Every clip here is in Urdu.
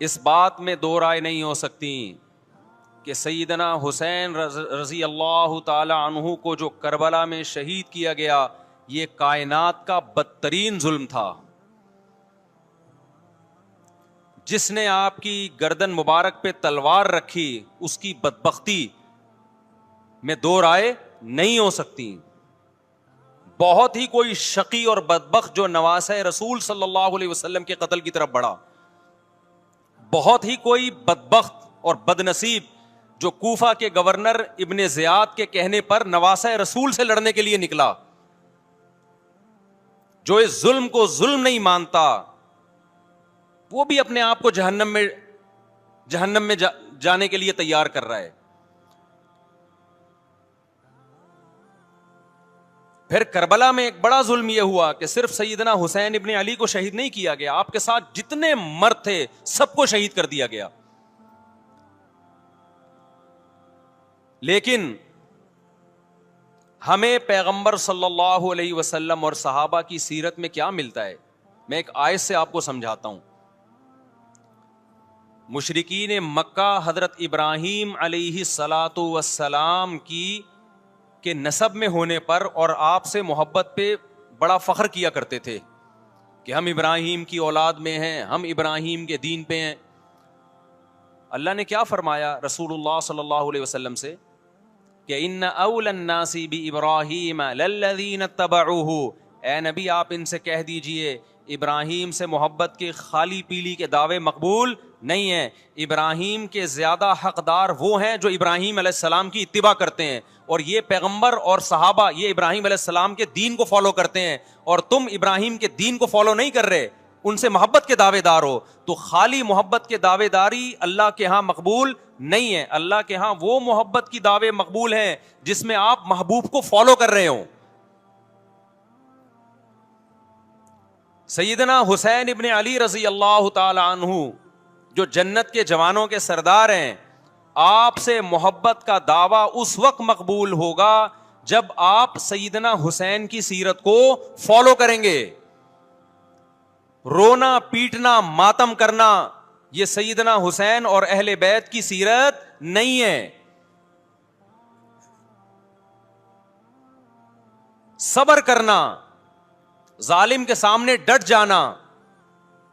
اس بات میں دو رائے نہیں ہو سکتی کہ سیدنا حسین رضی اللہ تعالی عنہ کو جو کربلا میں شہید کیا گیا یہ کائنات کا بدترین ظلم تھا. جس نے آپ کی گردن مبارک پہ تلوار رکھی اس کی بدبختی میں دو رائے نہیں ہو سکتی. بہت ہی کوئی شقی اور بدبخت جو نواسہ رسول صلی اللہ علیہ وسلم کے قتل کی طرف بڑھا, بہت ہی کوئی بدبخت اور بدنصیب جو کوفہ کے گورنر ابن زیاد کے کہنے پر نواسہ رسول سے لڑنے کے لیے نکلا, جو اس ظلم کو ظلم نہیں مانتا, وہ بھی اپنے آپ کو جہنم میں جانے کے لیے تیار کر رہا ہے. پھر کربلا میں ایک بڑا ظلم یہ ہوا کہ صرف سیدنا حسین ابن علی کو شہید نہیں کیا گیا, آپ کے ساتھ جتنے مرد تھے سب کو شہید کر دیا گیا. لیکن ہمیں پیغمبر صلی اللہ علیہ وسلم اور صحابہ کی سیرت میں کیا ملتا ہے؟ میں ایک آیت سے آپ کو سمجھاتا ہوں. مشرکین مکہ حضرت ابراہیم علیہ الصلاۃ والسلام کے نسب میں ہونے پر اور آپ سے محبت پہ بڑا فخر کیا کرتے تھے کہ ہم ابراہیم کی اولاد میں ہیں, ہم ابراہیم کے دین پہ ہیں. اللہ نے کیا فرمایا رسول اللہ صلی اللہ علیہ وسلم سے کہ ان اول الناس بابراہیم للذین اتبعوہ, اے نبی آپ ان سے کہہ دیجئے ابراہیم سے محبت کے خالی پیلی کے دعوے مقبول نہیں ہیں. ابراہیم کے زیادہ حقدار وہ ہیں جو ابراہیم علیہ السلام کی اتباع کرتے ہیں, اور یہ پیغمبر اور صحابہ یہ ابراہیم علیہ السلام کے دین کو فالو کرتے ہیں, اور تم ابراہیم کے دین کو فالو نہیں کر رہے, ان سے محبت کے دعوے دار ہو. تو خالی محبت کے دعوے داری اللہ کے ہاں مقبول نہیں ہے. اللہ کے ہاں وہ محبت کی دعوے مقبول ہیں جس میں آپ محبوب کو فالو کر رہے ہوں. سیدنا حسین ابن علی رضی اللہ تعالی عنہ جو جنت کے جوانوں کے سردار ہیں, آپ سے محبت کا دعویٰ اس وقت مقبول ہوگا جب آپ سیدنا حسین کی سیرت کو فالو کریں گے. رونا پیٹنا ماتم کرنا یہ سیدنا حسین اور اہل بیت کی سیرت نہیں ہے. صبر کرنا, ظالم کے سامنے ڈٹ جانا,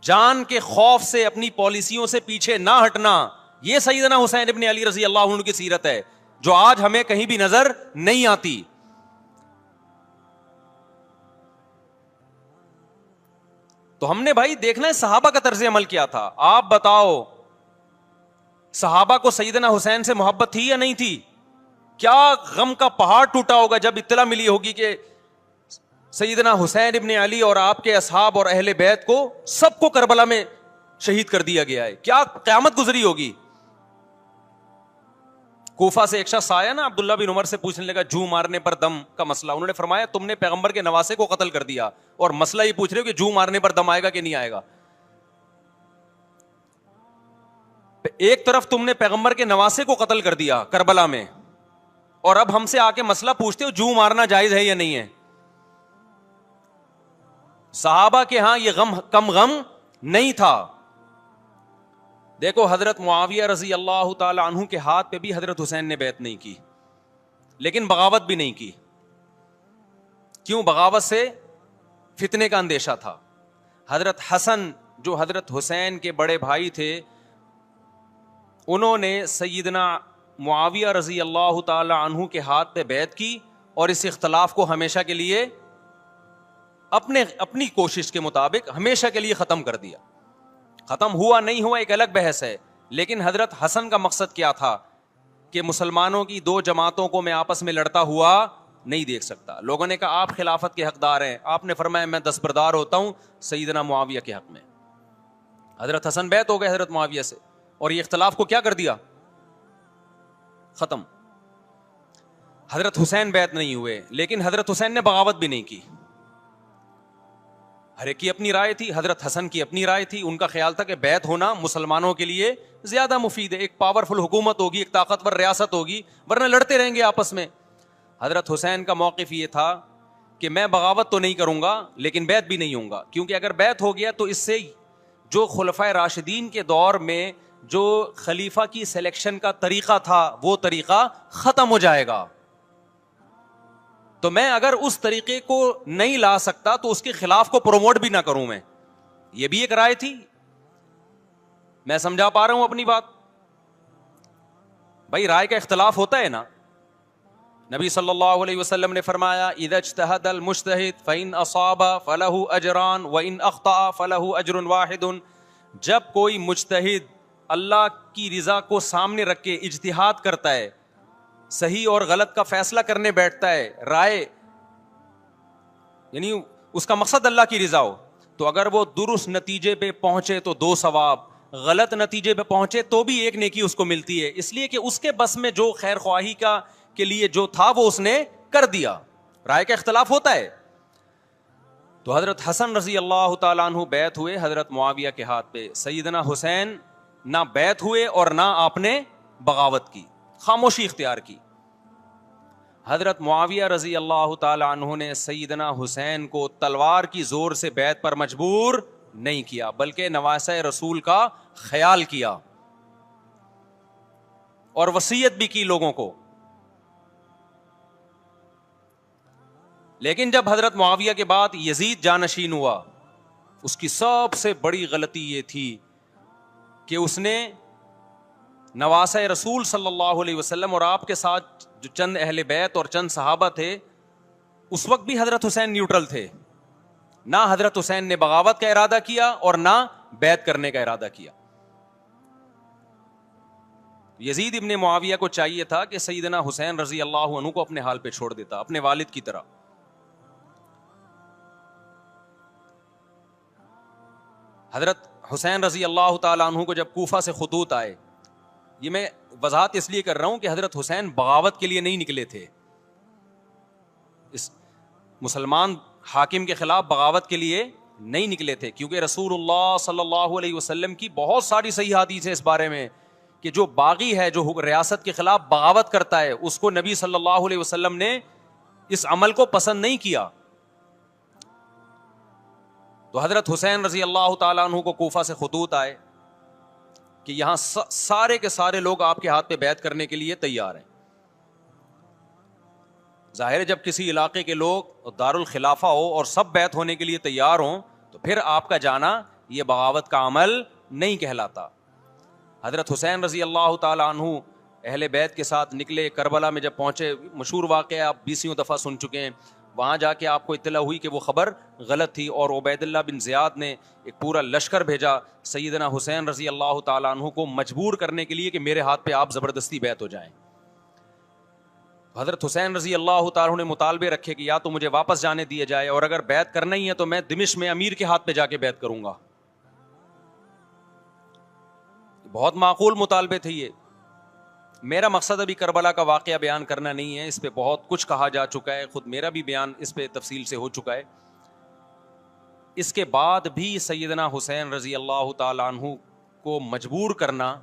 جان کے خوف سے اپنی پالیسیوں سے پیچھے نہ ہٹنا, یہ سیدنا حسین ابن علی رضی اللہ عنہ کی سیرت ہے جو آج ہمیں کہیں بھی نظر نہیں آتی. تو ہم نے بھائی دیکھنا ہے صحابہ کا طرز عمل کیا تھا. آپ بتاؤ صحابہ کو سیدنا حسین سے محبت تھی یا نہیں تھی؟ کیا غم کا پہاڑ ٹوٹا ہوگا جب اطلاع ملی ہوگی کہ سیدنا حسین ابن علی اور آپ کے اصحاب اور اہل بیت کو سب کو کربلا میں شہید کر دیا گیا ہے. کیا قیامت گزری ہوگی. کوفہ سے ایک شخص آیا نا, عبداللہ بن عمر سے پوچھنے لگا جو مارنے پر دم کا مسئلہ. انہوں نے فرمایا تم نے پیغمبر کے نواسے کو قتل کر دیا اور مسئلہ یہ پوچھ رہے ہو کہ جو مارنے پر دم آئے گا کہ نہیں آئے گا. ایک طرف تم نے پیغمبر کے نواسے کو قتل کر دیا کربلا میں, اور اب ہم سے آ کے مسئلہ پوچھتے ہو جو مارنا جائز ہے یا نہیں ہے. صحابہ کے ہاں یہ غم کم غم نہیں تھا. دیکھو حضرت معاویہ رضی اللہ تعالی عنہ کے ہاتھ پہ بھی حضرت حسین نے بیعت نہیں کی, لیکن بغاوت بھی نہیں کی. کیوں؟ بغاوت سے فتنے کا اندیشہ تھا. حضرت حسن جو حضرت حسین کے بڑے بھائی تھے, انہوں نے سیدنا معاویہ رضی اللہ تعالی عنہ کے ہاتھ پہ بیعت کی اور اس اختلاف کو ہمیشہ کے لیے اپنی کوشش کے مطابق ہمیشہ کے لیے ختم کر دیا. ختم ہوا نہیں ہوا ایک الگ بحث ہے, لیکن حضرت حسن کا مقصد کیا تھا کہ مسلمانوں کی دو جماعتوں کو میں آپس میں لڑتا ہوا نہیں دیکھ سکتا. لوگوں نے کہا آپ خلافت کے حقدار ہیں, آپ نے فرمایا میں دستبردار ہوتا ہوں سیدنا معاویہ کے حق میں. حضرت حسن بیعت ہو گئے حضرت معاویہ سے, اور یہ اختلاف کو کیا کر دیا؟ ختم. حضرت حسین بیعت نہیں ہوئے, لیکن حضرت حسین نے بغاوت بھی نہیں کی. ہر ایک کی اپنی رائے تھی, حضرت حسن کی اپنی رائے تھی. ان کا خیال تھا کہ بیعت ہونا مسلمانوں کے لیے زیادہ مفید ہے, ایک پاورفل حکومت ہوگی, ایک طاقتور ریاست ہوگی, ورنہ لڑتے رہیں گے آپس میں. حضرت حسین کا موقف یہ تھا کہ میں بغاوت تو نہیں کروں گا لیکن بیعت بھی نہیں ہوں گا, کیونکہ اگر بیعت ہو گیا تو اس سے جو خلفائے راشدین کے دور میں جو خلیفہ کی سلیکشن کا طریقہ تھا وہ طریقہ ختم ہو جائے گا. تو میں اگر اس طریقے کو نہیں لا سکتا تو اس کے خلاف کو پروموٹ بھی نہ کروں میں. یہ بھی ایک رائے تھی. میں سمجھا پا رہا ہوں اپنی بات؟ بھائی رائے کا اختلاف ہوتا ہے نا. نبی صلی اللہ علیہ وسلم نے فرمایا اذا اجتہد المجتہد فإن اصاب فلہ اجران وإن اخطأ فلہ اجر واحد. جب کوئی مجتہد اللہ کی رضا کو سامنے رکھ کے اجتہاد کرتا ہے, صحیح اور غلط کا فیصلہ کرنے بیٹھتا ہے, رائے یعنی اس کا مقصد اللہ کی رضا ہو, تو اگر وہ درست نتیجے پہ پہنچے تو 2 ثواب, غلط نتیجے پہ پہنچے تو بھی 1 نیکی اس کو ملتی ہے, اس لیے کہ اس کے بس میں جو خیر خواہی کا کے لیے جو تھا وہ اس نے کر دیا. رائے کا اختلاف ہوتا ہے. تو حضرت حسن رضی اللہ تعالیٰ عنہ بیعت ہوئے حضرت معاویہ کے ہاتھ پہ. سیدنا حسین نہ بیعت ہوئے اور نہ آپ نے بغاوت کی, خاموشی اختیار کی. حضرت معاویہ رضی اللہ تعالی عنہ نے سیدنا حسین کو تلوار کی زور سے بیعت پر مجبور نہیں کیا, بلکہ نواسہ رسول کا خیال کیا اور وصیت بھی کی لوگوں کو. لیکن جب حضرت معاویہ کے بعد یزید جانشین ہوا, اس کی سب سے بڑی غلطی یہ تھی کہ اس نے نواسہ رسول صلی اللہ علیہ وسلم اور آپ کے ساتھ جو چند اہل بیت اور چند صحابہ تھے, اس وقت بھی حضرت حسین نیوٹرل تھے. نہ حضرت حسین نے بغاوت کا ارادہ کیا اور نہ بیعت کرنے کا ارادہ کیا. یزید ابن معاویہ کو چاہیے تھا کہ سیدنا حسین رضی اللہ عنہ کو اپنے حال پہ چھوڑ دیتا, اپنے والد کی طرح. حضرت حسین رضی اللہ تعالیٰ عنہ کو جب کوفہ سے خطوط آئے, یہ میں وضاحت اس لیے کر رہا ہوں کہ حضرت حسین بغاوت کے لیے نہیں نکلے تھے, اس مسلمان حاکم کے خلاف بغاوت کے لیے نہیں نکلے تھے, کیونکہ رسول اللہ صلی اللہ علیہ وسلم کی بہت ساری صحیح حدیث ہے اس بارے میں کہ جو باغی ہے, جو ریاست کے خلاف بغاوت کرتا ہے, اس کو نبی صلی اللہ علیہ وسلم نے اس عمل کو پسند نہیں کیا. تو حضرت حسین رضی اللہ تعالیٰ عنہ کو کوفہ سے خطوط آئے کہ یہاں سارے کے سارے لوگ آپ کے ہاتھ پہ بیعت کرنے کے لیے تیار ہیں. ظاہر ہے جب کسی علاقے کے لوگ دارالخلافہ ہو اور سب بیعت ہونے کے لیے تیار ہوں تو پھر آپ کا جانا یہ بغاوت کا عمل نہیں کہلاتا. حضرت حسین رضی اللہ تعالیٰ عنہ اہل بیت کے ساتھ نکلے. کربلا میں جب پہنچے, مشہور واقعہ آپ 20 دفعہ سن چکے ہیں, وہاں جا کے آپ کو اطلاع ہوئی کہ وہ خبر غلط تھی اور عبید اللہ بن زیاد نے ایک پورا لشکر بھیجا سیدنا حسین رضی اللہ تعالیٰ عنہ کو مجبور کرنے کے لیے کہ میرے ہاتھ پہ آپ زبردستی بیعت ہو جائیں. حضرت حسین رضی اللہ تعالیٰ عنہ نے مطالبے رکھے کہ یا تو مجھے واپس جانے دیا جائے, اور اگر بیعت کرنا ہی ہے تو میں دمشق میں امیر کے ہاتھ پہ جا کے بیعت کروں گا. بہت معقول مطالبے تھے یہ. میرا مقصد ابھی کربلا کا واقعہ بیان کرنا نہیں ہے, اس پہ بہت کچھ کہا جا چکا ہے, خود میرا بھی بیان اس پہ تفصیل سے ہو چکا ہے. اس کے بعد بھی سیدنا حسین رضی اللہ تعالی عنہ کو مجبور کرنا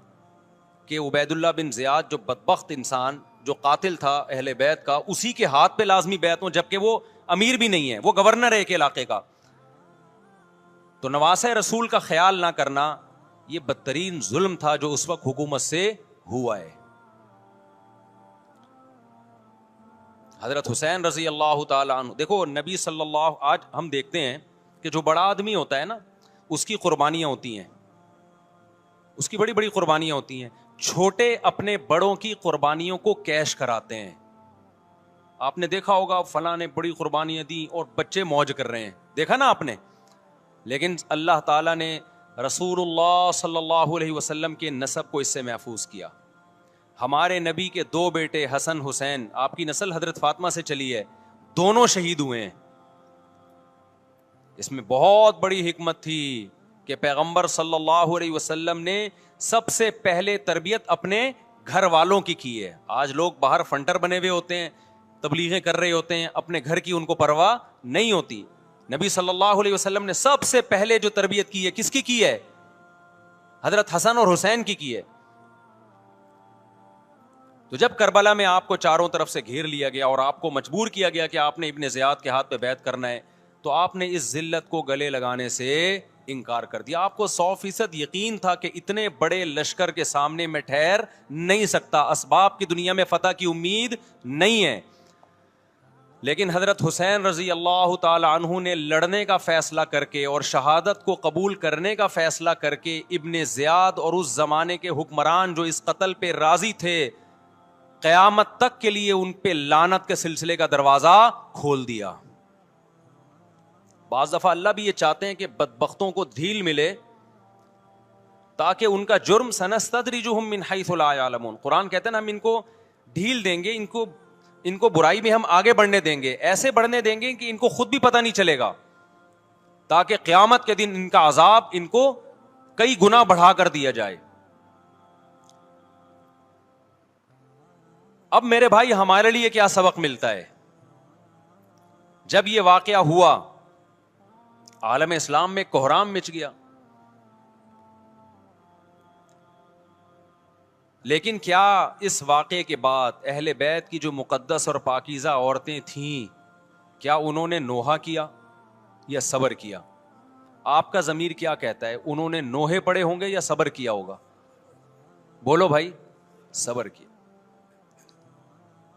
کہ عبید اللہ بن زیاد جو بدبخت انسان, جو قاتل تھا اہل بیت کا, اسی کے ہاتھ پہ لازمی بیعت ہوں, جبکہ وہ امیر بھی نہیں ہے, وہ گورنر ہے ایک علاقے کا. تو نواسہ رسول کا خیال نہ کرنا یہ بدترین ظلم تھا جو اس وقت حکومت سے ہوا ہے. حضرت حسین رضی اللہ تعالیٰ عنہ, دیکھو نبی صلی اللہ, آج ہم دیکھتے ہیں کہ جو بڑا آدمی ہوتا ہے نا اس کی قربانیاں ہوتی ہیں, اس کی بڑی بڑی قربانیاں ہوتی ہیں. چھوٹے اپنے بڑوں کی قربانیوں کو کیش کراتے ہیں. آپ نے دیکھا ہوگا فلاں نے بڑی قربانیاں دی اور بچے موج کر رہے ہیں, دیکھا نا آپ نے. لیکن اللہ تعالیٰ نے رسول اللہ صلی اللہ علیہ وسلم کے نسب کو اس سے محفوظ کیا. ہمارے نبی کے 2 بیٹے حسن حسین, آپ کی نسل حضرت فاطمہ سے چلی ہے, دونوں شہید ہوئے ہیں. اس میں بہت بڑی حکمت تھی کہ پیغمبر صلی اللہ علیہ وسلم نے سب سے پہلے تربیت اپنے گھر والوں کی ہے. آج لوگ باہر فنٹر بنے ہوئے ہوتے ہیں, تبلیغیں کر رہے ہوتے ہیں, اپنے گھر کی ان کو پرواہ نہیں ہوتی. نبی صلی اللہ علیہ وسلم نے سب سے پہلے جو تربیت کی ہے کس کی ہے؟ حضرت حسن اور حسین کی ہے. تو جب کربلا میں آپ کو چاروں طرف سے گھیر لیا گیا اور آپ کو مجبور کیا گیا کہ آپ نے ابن زیاد کے ہاتھ پہ بیعت کرنا ہے, تو آپ نے اس ذلت کو گلے لگانے سے انکار کر دیا. آپ کو 100% یقین تھا کہ اتنے بڑے لشکر کے سامنے میں ٹھہر نہیں سکتا, اسباب کی دنیا میں فتح کی امید نہیں ہے. لیکن حضرت حسین رضی اللہ تعالی عنہ نے لڑنے کا فیصلہ کر کے اور شہادت کو قبول کرنے کا فیصلہ کر کے ابن زیاد اور اس زمانے کے حکمران جو اس قتل پہ راضی تھے, قیامت تک کے لیے ان پہ لعنت کے سلسلے کا دروازہ کھول دیا. بعض دفعہ اللہ بھی یہ چاہتے ہیں کہ بدبختوں کو ڈھیل ملے تاکہ ان کا جرم سنستدرجہم من حیث لا یعلمون. قرآن کہتے ہیں نا ہم ان کو ڈھیل دیں گے, ان کو برائی میں ہم آگے بڑھنے دیں گے, ایسے بڑھنے دیں گے کہ ان کو خود بھی پتہ نہیں چلے گا, تاکہ قیامت کے دن ان کا عذاب ان کو کئی گنا بڑھا کر دیا جائے. اب میرے بھائی ہمارے لیے کیا سبق ملتا ہے؟ جب یہ واقعہ ہوا عالم اسلام میں کوہرام مچ گیا, لیکن کیا اس واقعے کے بعد اہل بیت کی جو مقدس اور پاکیزہ عورتیں تھیں, کیا انہوں نے نوحہ کیا یا صبر کیا؟ آپ کا ضمیر کیا کہتا ہے, انہوں نے نوحے پڑے ہوں گے یا صبر کیا ہوگا؟ بولو بھائی, صبر کیا.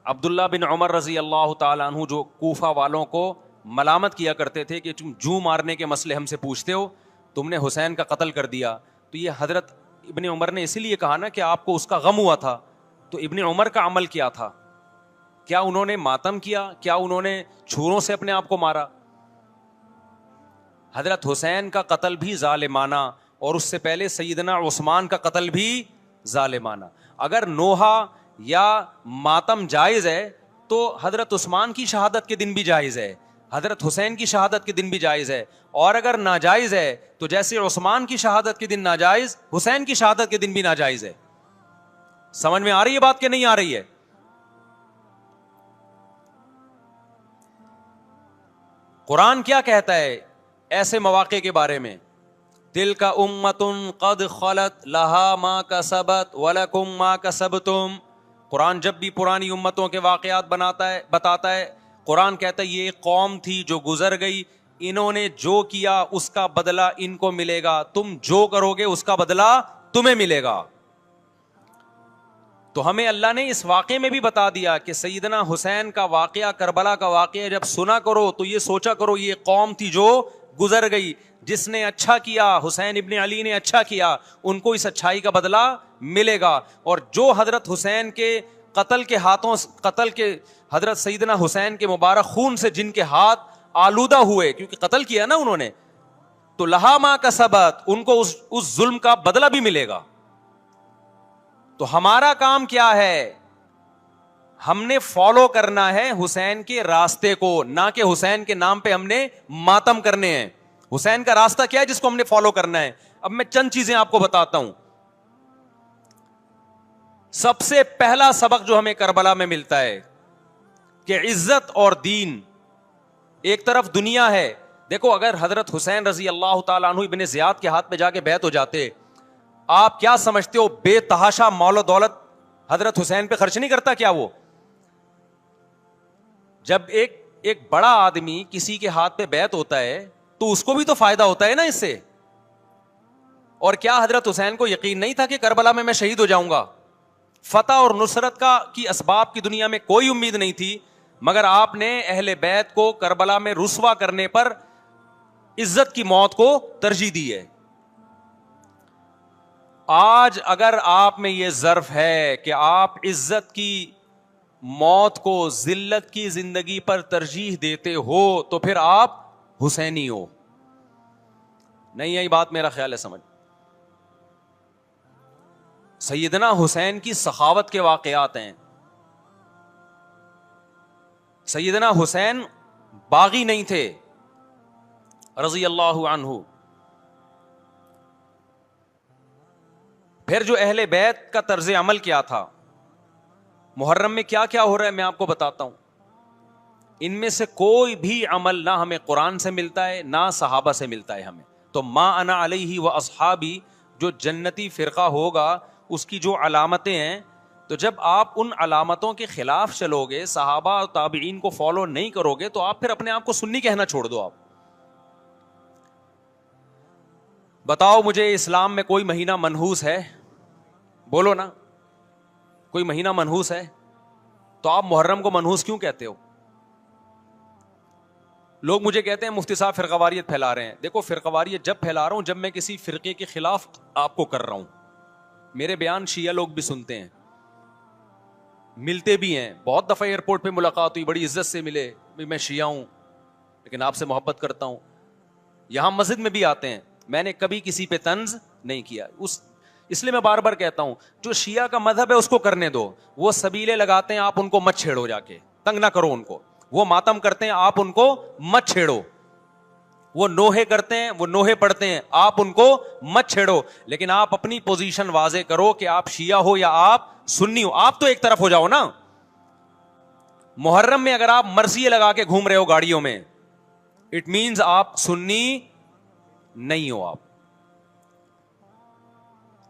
عبداللہ بن عمر رضی اللہ تعالیٰ عنہ جو کوفہ والوں کو ملامت کیا کرتے تھے کہ تم جو مارنے کے مسئلے ہم سے پوچھتے ہو, تم نے حسین کا قتل کر دیا, تو یہ حضرت ابن عمر نے اسی لیے کہا نا کہ آپ کو اس کا غم ہوا تھا. تو ابن عمر کا عمل کیا تھا؟ کیا انہوں نے ماتم کیا؟ کیا انہوں نے چھروں سے اپنے آپ کو مارا؟ حضرت حسین کا قتل بھی ظالمانہ, اور اس سے پہلے سیدنا عثمان کا قتل بھی ظالمانہ. اگر نوحہ یا ماتم جائز ہے تو حضرت عثمان کی شہادت کے دن بھی جائز ہے, حضرت حسین کی شہادت کے دن بھی جائز ہے, اور اگر ناجائز ہے تو جیسے عثمان کی شہادت کے دن ناجائز, حسین کی شہادت کے دن بھی ناجائز ہے. سمجھ میں آ رہی ہے بات کہ نہیں آ رہی ہے؟ قرآن کیا کہتا ہے ایسے مواقع کے بارے میں؟ تلک امۃ قد خلت لہا ما کسبت ولکم ما کسبتم. قرآن جب بھی پرانی امتوں کے واقعات بتاتا ہے, قرآن کہتا ہے یہ ایک قوم تھی جو گزر گئی, انہوں نے جو کیا اس کا بدلہ ان کو ملے گا, تم جو کرو گے اس کا بدلہ تمہیں ملے گا. تو ہمیں اللہ نے اس واقعے میں بھی بتا دیا کہ سیدنا حسین کا واقعہ, کربلا کا واقعہ جب سنا کرو تو یہ سوچا کرو یہ قوم تھی جو گزر گئی, جس نے اچھا کیا, حسین ابن علی نے اچھا کیا, ان کو اس اچھائی کا بدلہ ملے گا. اور جو حضرت حسین کے قتل کے حضرت سیدنا حسین کے مبارک خون سے جن کے ہاتھ آلودہ ہوئے, کیونکہ قتل کیا نا انہوں نے, تو لہا ما کسبت, ان کو اس ظلم کا بدلہ بھی ملے گا. تو ہمارا کام کیا ہے؟ ہم نے فالو کرنا ہے حسین کے راستے کو, نہ کہ حسین کے نام پہ ہم نے ماتم کرنے ہیں. حسین کا راستہ کیا ہے جس کو ہم نے فالو کرنا ہے؟ اب میں چند چیزیں آپ کو بتاتا ہوں. سب سے پہلا سبق جو ہمیں کربلا میں ملتا ہے کہ عزت اور دین, ایک طرف دنیا ہے. دیکھو اگر حضرت حسین رضی اللہ تعالیٰ عنہ ابن زیاد کے ہاتھ پہ جا کے بیعت ہو جاتے, آپ کیا سمجھتے ہو بے تحاشا مال و دولت حضرت حسین پہ خرچ نہیں کرتا کیا وہ؟ جب ایک بڑا آدمی کسی کے ہاتھ پہ بیعت ہوتا ہے تو اس کو بھی تو فائدہ ہوتا ہے نا اس سے. اور کیا حضرت حسین کو یقین نہیں تھا کہ کربلا میں شہید ہو جاؤں گا؟ فتح اور نصرت کی اسباب کی دنیا میں کوئی امید نہیں تھی, مگر آپ نے اہل بیت کو کربلا میں رسوا کرنے پر عزت کی موت کو ترجیح دی ہے. آج اگر آپ میں یہ ظرف ہے کہ آپ عزت کی موت کو ذلت کی زندگی پر ترجیح دیتے ہو تو پھر آپ حسینی ہو. نہیں یہی بات میرا خیال ہے سمجھ. سیدنا حسین کی سخاوت کے واقعات ہیں. سیدنا حسین باغی نہیں تھے رضی اللہ عنہ. پھر جو اہل بیت کا طرز عمل کیا تھا, محرم میں کیا کیا ہو رہا ہے میں آپ کو بتاتا ہوں. ان میں سے کوئی بھی عمل نہ ہمیں قرآن سے ملتا ہے نہ صحابہ سے ملتا ہے ہمیں. تو ما انا علیہ و اصحابی جو جنتی فرقہ ہوگا اس کی جو علامتیں ہیں, تو جب آپ ان علامتوں کے خلاف چلو گے, صحابہ اور تابعین کو فالو نہیں کرو گے, تو آپ پھر اپنے آپ کو سنی کہنا چھوڑ دو. آپ بتاؤ مجھے اسلام میں کوئی مہینہ منحوس ہے؟ بولو نا، کوئی مہینہ منحوس ہے؟ تو آپ محرم کو منحوس کیوں کہتے ہو؟ لوگ مجھے کہتے ہیں مفتی صاحب فرقواریت پھیلا رہے ہیں. دیکھو فرقواریت جب پھیلا رہا ہوں جب میں کسی فرقے کے خلاف آپ کو کر رہا ہوں. میرے بیان شیعہ لوگ بھی سنتے ہیں, ملتے بھی ہیں, بہت دفعہ ایئرپورٹ پہ ملاقات ہوئی, بڑی عزت سے ملے, میں شیعہ ہوں لیکن آپ سے محبت کرتا ہوں. یہاں مسجد میں بھی آتے ہیں, میں نے کبھی کسی پہ طنز نہیں کیا. اس لیے میں بار بار کہتا ہوں جو شیعہ کا مذہب ہے اس کو کرنے دو. وہ سبیلے لگاتے ہیں, آپ ان کو مت چھیڑو, جا کے تنگ نہ کرو ان کو. وہ ماتم کرتے ہیں, آپ ان کو مت چھیڑو. وہ نوحے کرتے ہیں, وہ نوحے پڑھتے ہیں, آپ ان کو مت چھیڑو. لیکن آپ اپنی پوزیشن واضح کرو کہ آپ شیعہ ہو یا آپ سنی ہو. آپ تو ایک طرف ہو جاؤ نا. محرم میں اگر آپ مرثیے لگا کے گھوم رہے ہو گاڑیوں میں, اٹ مینز آپ سنی نہیں ہو. آپ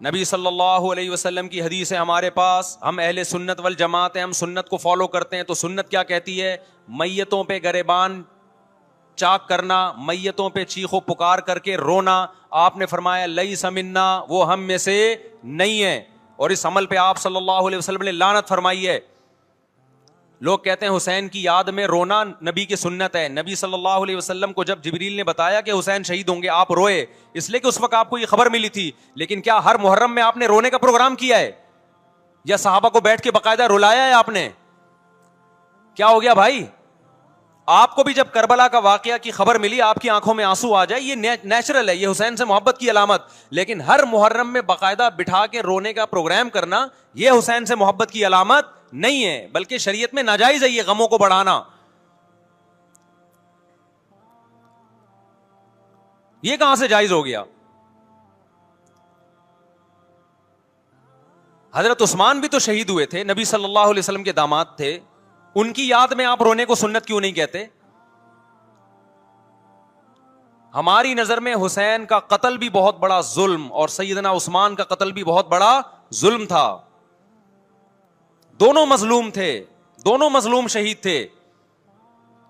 نبی صلی اللہ علیہ وسلم کی حدیث ہے ہمارے پاس, ہم اہل سنت والجماعت ہیں, ہم سنت کو فالو کرتے ہیں. تو سنت کیا کہتی ہے؟ میتوں پہ گریبان چاک کرنا, میتوں پہ چیخ و پکار کر کے رونا. آپ نے فرمایا لیس منا, وہ ہم میں سے نہیں ہے. اور اس عمل پہ آپ صلی اللہ علیہ وسلم نے لعنت فرمائی ہے. لوگ کہتے ہیں حسین کی یاد میں رونا نبی کی سنت ہے. نبی صلی اللہ علیہ وسلم کو جب جبریل نے بتایا کہ حسین شہید ہوں گے, آپ روئے, اس لیے کہ اس وقت آپ کو یہ خبر ملی تھی. لیکن کیا ہر محرم میں آپ نے رونے کا پروگرام کیا ہے, یا صحابہ کو بیٹھ کے باقاعدہ رلایا ہے آپ نے؟ کیا ہو گیا بھائی؟ آپ کو بھی جب کربلا کا واقعہ کی خبر ملی آپ کی آنکھوں میں آنسو آ جائے, یہ نیچرل ہے, یہ حسین سے محبت کی علامت. لیکن ہر محرم میں باقاعدہ بٹھا کے رونے کا پروگرام کرنا یہ حسین سے محبت کی علامت نہیں ہے, بلکہ شریعت میں ناجائز ہے یہ غموں کو بڑھانا. یہ کہاں سے جائز ہو گیا؟ حضرت عثمان بھی تو شہید ہوئے تھے, نبی صلی اللہ علیہ وسلم کے داماد تھے. ان کی یاد میں آپ رونے کو سنت کیوں نہیں کہتے؟ ہماری نظر میں حسین کا قتل بھی بہت بڑا ظلم, اور سیدنا عثمان کا قتل بھی بہت بڑا ظلم تھا. دونوں مظلوم تھے, دونوں مظلوم شہید تھے.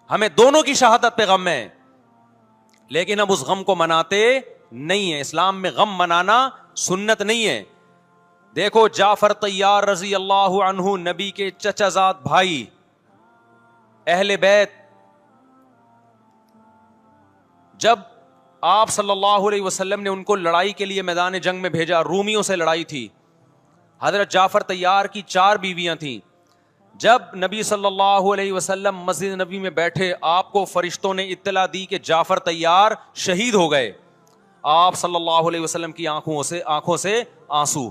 ہمیں دونوں کی شہادت پہ غم ہے, لیکن اب اس غم کو مناتے نہیں ہیں. اسلام میں غم منانا سنت نہیں ہے. دیکھو جعفر طیار رضی اللہ عنہ, نبی کے چچا زاد بھائی, اہل بیت, جب آپ صلی اللہ علیہ وسلم نے ان کو لڑائی کے لیے میدان جنگ میں بھیجا, رومیوں سے لڑائی تھی, حضرت جعفر طیار کی 4 بیویاں تھیں. جب نبی صلی اللہ علیہ وسلم مسجد نبی میں بیٹھے, آپ کو فرشتوں نے اطلاع دی کہ جعفر طیار شہید ہو گئے. آپ صلی اللہ علیہ وسلم کی آنکھوں سے آنسو.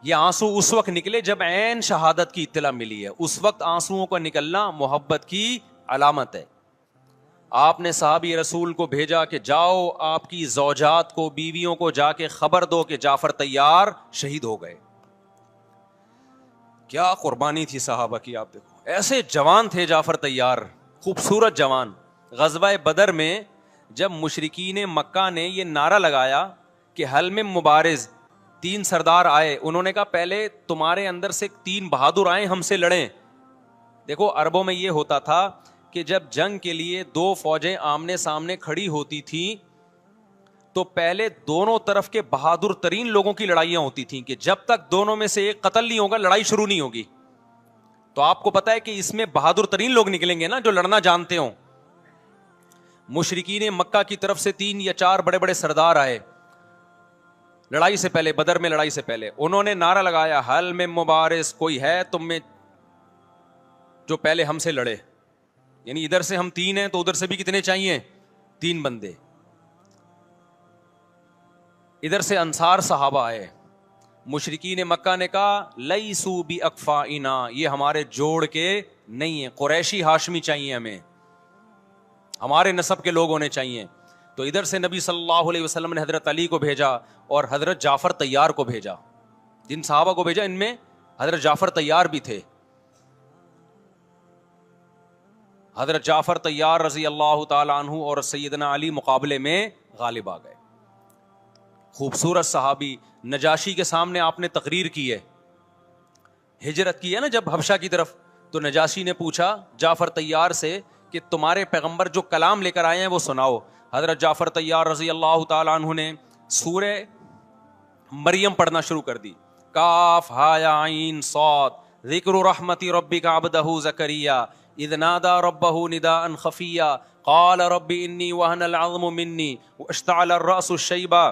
یہ آنسو اس وقت نکلے جب عین شہادت کی اطلاع ملی ہے. اس وقت آنسوؤں کا نکلنا محبت کی علامت ہے. آپ نے صحابی رسول کو بھیجا کہ جاؤ آپ کی زوجات کو, بیویوں کو جا کے خبر دو کہ جعفر طیار شہید ہو گئے. کیا قربانی تھی صحابہ کی, آپ دیکھو ایسے جوان تھے جعفر طیار, خوبصورت جوان. غزوہ بدر میں جب مشرکین مکہ نے یہ نعرہ لگایا کہ حل میں مبارز, 3 سردار آئے, انہوں نے کہا پہلے تمہارے اندر سے 3 بہادر آئیں ہم سے لڑیں. دیکھو عربوں میں یہ ہوتا تھا کہ جب جنگ کے لیے 2 فوجیں آمنے سامنے کھڑی ہوتی تھیں تو پہلے دونوں طرف کے بہادر ترین لوگوں کی لڑائیاں ہوتی تھیں کہ جب تک دونوں میں سے ایک قتل نہیں ہوگا لڑائی شروع نہیں ہوگی. تو آپ کو پتا ہے کہ اس میں بہادر ترین لوگ نکلیں گے نا, جو لڑنا جانتے ہوں. مشرکین مکہ کی طرف سے 3 یا 4 بڑے بڑے سردار آئے لڑائی سے پہلے, بدر میں لڑائی سے پہلے. انہوں نے نعرہ لگایا حل میں مبارز, کوئی ہے تم میں جو پہلے ہم سے لڑے. یعنی ادھر سے ہم 3 ہیں تو ادھر سے بھی کتنے چاہیے؟ 3 بندے. ادھر سے انصار صحابہ آئے. مشرکین مکہ نے کہا لیسو بی اکفائنا, یہ ہمارے جوڑ کے نہیں ہیں, قریشی ہاشمی چاہیے ہمیں, ہمارے نسب کے لوگ ہونے چاہیے. تو ادھر سے نبی صلی اللہ علیہ وسلم نے حضرت علی کو بھیجا اور حضرت جعفر طیار کو بھیجا. جن صحابہ کو بھیجا ان میں حضرت جعفر طیار بھی تھے. حضرت جعفر طیار رضی اللہ تعالی عنہ اور سیدنا علی مقابلے میں غالب آ گئے. خوبصورت صحابی, نجاشی کے سامنے آپ نے تقریر کی ہے, ہجرت کی ہے نا جب حبشہ کی طرف, تو نجاشی نے پوچھا جعفر طیار سے کہ تمہارے پیغمبر جو کلام لے کر آئے ہیں وہ سناؤ. حضرت جعفر طیار رضی اللہ تعالیٰ عنہ نے سورہ مریم پڑھنا شروع کر دی. کاف ہا یا عین صاد ذکر رحمت ربک عبدہ زکریا اذ نادى ربه نداء خفيا قال رب اني وهن العظم مني واشتعل الراس شيبا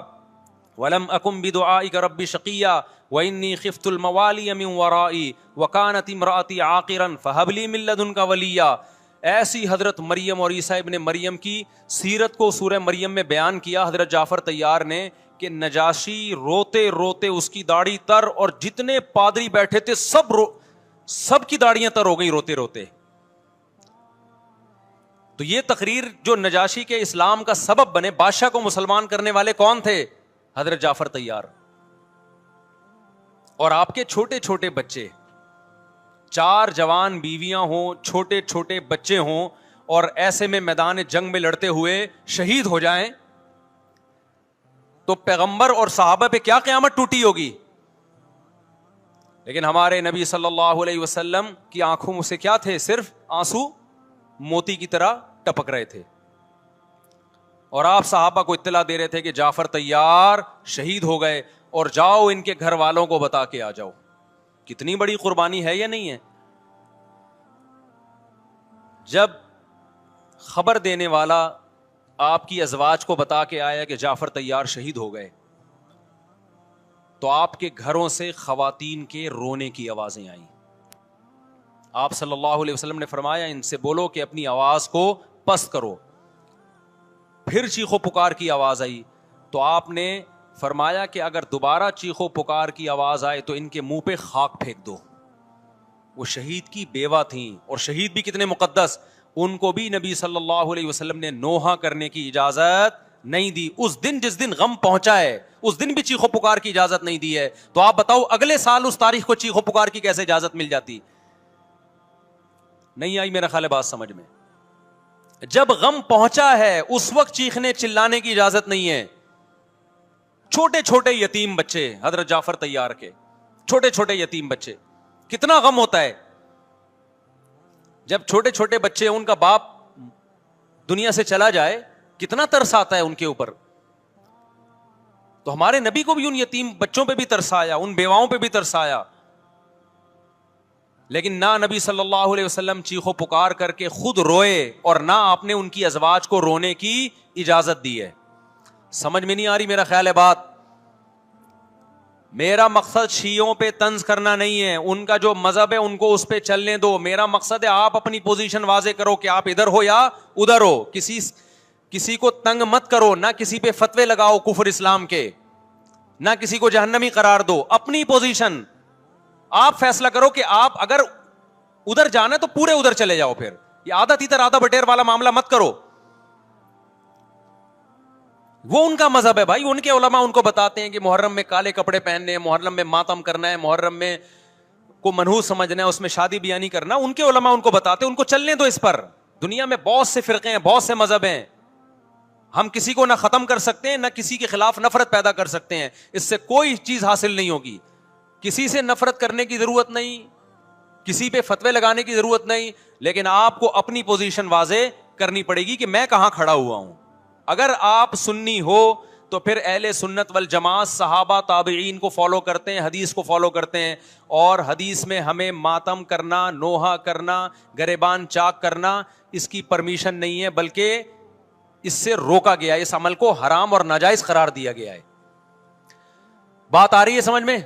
ولم اكن بدعائك رب شقيا واني خفت الموالي من ورائي وكانت امراتي عاقرا فهب لي من لدنك وليا. ایسی حضرت مریم اور عیسیٰ ابن مریم کی سیرت کو سورہ مریم میں بیان کیا حضرت جعفر طیار نے کہ نجاشی روتے روتے اس کی داڑھی تر اور جتنے پادری بیٹھے تھے سب کی داڑیاں تر ہو گئی روتے روتے. تو یہ تقریر جو نجاشی کے اسلام کا سبب بنے, بادشاہ کو مسلمان کرنے والے کون تھے؟ حضرت جعفر طیار. اور آپ کے چھوٹے چھوٹے بچے, 4 جوان بیویاں ہوں, چھوٹے چھوٹے بچے ہوں, اور ایسے میں میدان جنگ میں لڑتے ہوئے شہید ہو جائیں تو پیغمبر اور صحابہ پہ کیا قیامت ٹوٹی ہوگی. لیکن ہمارے نبی صلی اللہ علیہ وسلم کی آنکھوں میں سے کیا تھے؟ صرف آنسو موتی کی طرح ٹپک رہے تھے. اور آپ صحابہ کو اطلاع دے رہے تھے کہ جعفر طیار شہید ہو گئے اور جاؤ ان کے گھر والوں کو بتا کے آ جاؤ. کتنی بڑی قربانی ہے یا نہیں ہے؟ جب خبر دینے والا آپ کی ازواج کو بتا کے آیا کہ جعفر طیار شہید ہو گئے تو آپ کے گھروں سے خواتین کے رونے کی آوازیں آئیں. آپ صلی اللہ علیہ وسلم نے فرمایا ان سے بولو کہ اپنی آواز کو پست کرو. پھر چیخو پکار کی آواز آئی تو آپ نے فرمایا کہ اگر دوبارہ چیخو پکار کی آواز آئے تو ان کے منہ پہ خاک پھینک دو. وہ شہید کی بیوہ تھیں, اور شہید بھی کتنے مقدس, ان کو بھی نبی صلی اللہ علیہ وسلم نے نوحہ کرنے کی اجازت نہیں دی. اس دن جس دن غم پہنچا ہے اس دن بھی چیخو پکار کی اجازت نہیں دی ہے. تو آپ بتاؤ اگلے سال اس تاریخ کو چیخو پکار کی کیسے اجازت مل جاتی؟ نہیں آئی میرا خیال ہے بات سمجھ میں. جب غم پہنچا ہے اس وقت چیخنے چلانے کی اجازت نہیں ہے. چھوٹے چھوٹے یتیم بچے, حضرت جعفر طیار کے چھوٹے چھوٹے یتیم بچے, کتنا غم ہوتا ہے جب چھوٹے چھوٹے بچے, ان کا باپ دنیا سے چلا جائے, کتنا ترس آتا ہے ان کے اوپر. تو ہمارے نبی کو بھی ان یتیم بچوں پہ بھی ترس آیا, ان بیواؤں پہ بھی ترس آیا. لیکن نہ نبی صلی اللہ علیہ وسلم چیخو پکار کر کے خود روئے اور نہ آپ نے ان کی ازواج کو رونے کی اجازت دی ہے. سمجھ میں نہیں آ رہی میرا خیال ہے بات. میرا مقصد شیعوں پہ طنز کرنا نہیں ہے, ان کا جو مذہب ہے ان کو اس پہ چلنے دو. میرا مقصد ہے آپ اپنی پوزیشن واضح کرو کہ آپ ادھر ہو یا ادھر ہو. کسی کو تنگ مت کرو, نہ کسی پہ فتوے لگاؤ کفر اسلام کے, نہ کسی کو جہنمی قرار دو. اپنی پوزیشن آپ فیصلہ کرو کہ آپ اگر ادھر جانا ہے تو پورے ادھر چلے جاؤ. پھر یہ آدھا تیتر آدھا بٹیر والا معاملہ مت کرو. وہ ان کا مذہب ہے بھائی, ان کے علماء ان کو بتاتے ہیں کہ محرم میں کالے کپڑے پہننے ہیں, محرم میں ماتم کرنا ہے, محرم میں کو منحوس سمجھنا ہے, اس میں شادی بیاہ نہیں کرنا. ان کے علماء ان کو بتاتے ہیں, ان کو چلنے دو اس پر. دنیا میں بہت سے فرقے ہیں, بہت سے مذہب ہیں, ہم کسی کو نہ ختم کر سکتے ہیں نہ کسی کے خلاف نفرت پیدا کر سکتے ہیں. اس سے کوئی چیز حاصل نہیں ہوگی. کسی سے نفرت کرنے کی ضرورت نہیں, کسی پہ فتوے لگانے کی ضرورت نہیں, لیکن آپ کو اپنی پوزیشن واضح کرنی پڑے گی کہ میں کہاں کھڑا ہوا ہوں. اگر آپ سنی ہو تو پھر اہل سنت والجماعت صحابہ تابعین کو فالو کرتے ہیں, حدیث کو فالو کرتے ہیں, اور حدیث میں ہمیں ماتم کرنا, نوحہ کرنا, گریبان چاک کرنا اس کی پرمیشن نہیں ہے, بلکہ اس سے روکا گیا ہے, اس عمل کو حرام اور ناجائز قرار دیا گیا ہے. بات آ رہی ہے سمجھ میں؟